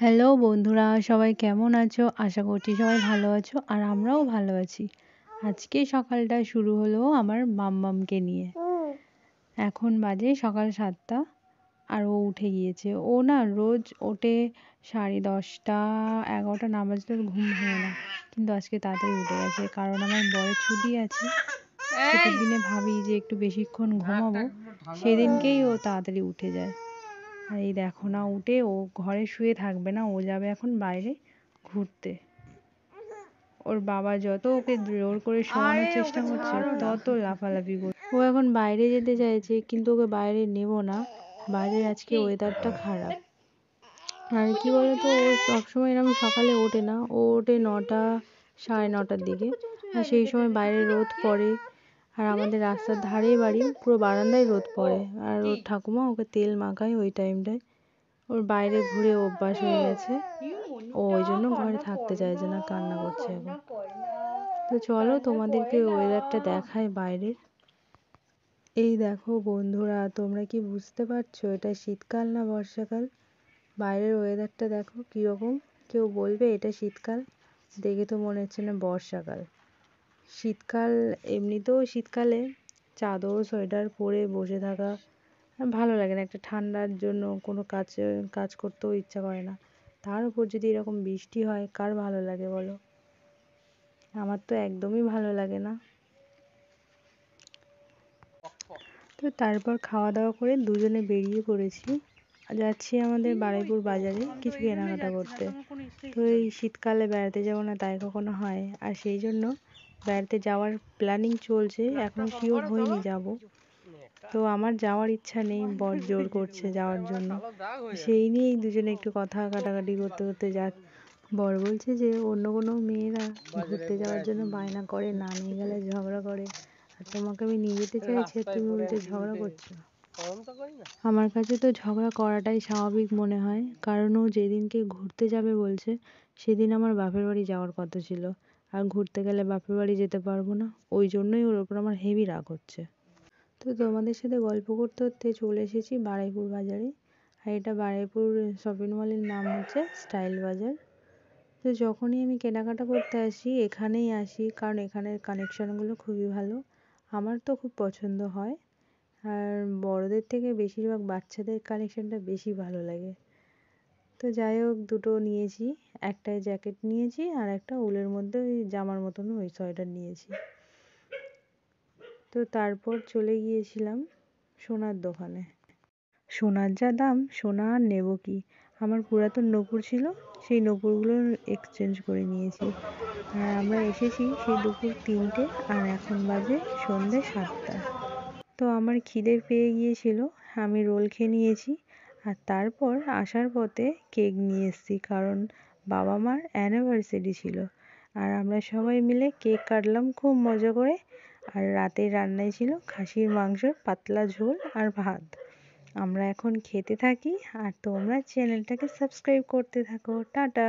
Hello বন্ধুরা, সবাই কেমন আছো? আশা করছি সবাই ভালো আছো আর আমরাও ভালো আছি। আজকে সকালটা শুরু হলো আমার মাম্মামকে নিয়ে। এখন বাজে সকাল 7টা আর ও উঠে গিয়েছে। ও না রোজ ওঠে 10:30, 11টা না বাজলে ওর ঘুম ভাঙে না। কিন্তু আজকে তাড়াতাড়ি উঠে গেছে কারণ আমার বরের ছুটি আছে। ছুটির দিনে ভাবি যে একটু বেশিক্ষণ ঘুমাবো, সেদিনকেই ও তাড়াতাড়ি উঠে যায়। আর এই দেখো না, উঠে ও ঘরে শুয়ে থাকবে না, ও যাবে এখন বাইরে ঘুরতে। ওর বাবা যত ওকে জোর করে শোয়ানোর চেষ্টা করছে তত লাফালাফি করছে। ও এখন বাইরে যেতে চাইছে কিন্তু ওকে বাইরে নেব না, বাইরের আজকে ওয়েদারটা খারাপ। আর কি বলতো, ও সবসময় এরকম সকালে ওঠে না, ও ওঠে 9টা 9:30টার দিকে। আর সেই সময় বাইরে রোদ পড়ে আর আমাদের রাস্তার ধারেই বাড়ি, পুরো বারান্দায় রোদ পড়ে। আর ওর ঠাকুমা ওকে তেল মাখায় ওই টাইমটায়। ওর বাইরে ঘুরে অভ্যাস হয়ে গেছে, ও ওই জন্য ঘরে থাকতে চাইছে না, কান্না করছে এখন। তো চলো তোমাদেরকে ওয়েদারটা দেখায় বাইরের। এই দেখো বন্ধুরা, তোমরা কি বুঝতে পারছো এটা শীতকাল না বর্ষাকাল? বাইরের ওয়েদারটা দেখো কীরকম। কেউ বলবে এটা শীতকাল? দেখে তো মনে হচ্ছে না বর্ষাকাল। শীতকাল এমনিতেও শীতকালে চাদর সোয়েটার পরে বসে থাকা ভালো লাগে না, একটা ঠান্ডার জন্য কোনো কাজ করতেও ইচ্ছা করে না। তার উপর যদি এরকম বৃষ্টি হয়, কার ভালো লাগে বলো? আমার তো একদমই ভালো লাগে না। তো তারপর খাওয়া দাওয়া করে দুজনে বেরিয়ে পড়েছি, যাচ্ছি আমাদের বারুইপুর বাজারে কিছু কেনাকাটা করতে। তো এই শীতকালে বেড়াতে যাবো না তাই কখনো হয়? আর সেই জন্য বেড়াতে যাওয়ার প্ল্যানিং চলছে, এখনো শিওর হয়নি যাব। তো আমার যাওয়ার ইচ্ছা নেই, বর জোর করছে যাওয়ার জন্য। সেই নিয়েই দুজনে একটু কথা কাটাকাটি করতে করতে বর বলছে যে অন্য কোনো মেয়েরা ঘুরতে যাওয়ার জন্য বায়না করে, না নিয়ে গেলে ঝগড়া করে, আর তোমাকে আমি নিয়ে যেতে চাইছি আর তুমি বলছো ঝগড়া করছো। আমার কাছে তো ঝগড়া করাটাই স্বাভাবিক মনে হয়, কারণ ও যেদিনকে ঘুরতে যাবে বলছে সেদিন আমার বাপের বাড়ি যাওয়ার কথা ছিল, আর ঘুরতে গেলে বাপের বাড়ি যেতে পারবো না, ওই জন্যই ওর ওপর আমার হেভি রাগ হচ্ছে। তো তোমাদের সাথে গল্প করতে করতে চলে এসেছি বারুইপুর বাজারে। আর এটা বারুইপুর শপিং মলের নাম হচ্ছে স্টাইল বাজার। তো যখনই আমি কেনাকাটা করতে আসি এখানেই আসি, কারণ এখানের কালেকশানগুলো খুবই ভালো, আমার তো খুব পছন্দ হয়। আর বড়দের থেকে বেশিরভাগ বাচ্চাদের কালেকশানটা বেশি ভালো লাগে। তো যাই হোক, দুটো নিয়েছি, একটায় জ্যাকেট নিয়েছি আর একটা উলের মধ্যে ওই জামার মতন ওই সোয়েটার নিয়েছি। তো তারপর চলে গিয়েছিলাম সোনার দোকানে। সোনার যা দাম, সোনা আর নেবো কি, আমার পুরাতন নূপুর ছিল, সেই নূপুরগুলো এক্সচেঞ্জ করে নিয়েছি। আর আমরা এসেছি সেই দুপুর 3টে আর এখন বাজে সন্ধ্যে 7টা। তো আমার খিদে পেয়ে গিয়েছিল, আমি রোল খেয়ে নিয়েছি। আর তারপর আসার পথে কেক নিয়ে এসেছি, কারণ বাবা মার অ্যানিভার্সারি ছিল। আর আমরা সবাই মিলে কেক কাটলাম খুব মজা করে। আর রাতের রান্নায় ছিল খাসির মাংসর পাতলা ঝোল আর ভাত। আমরা এখন খেতে থাকি আর তোমরা চ্যানেলটাকে সাবস্ক্রাইব করতে থাকো। টাটা।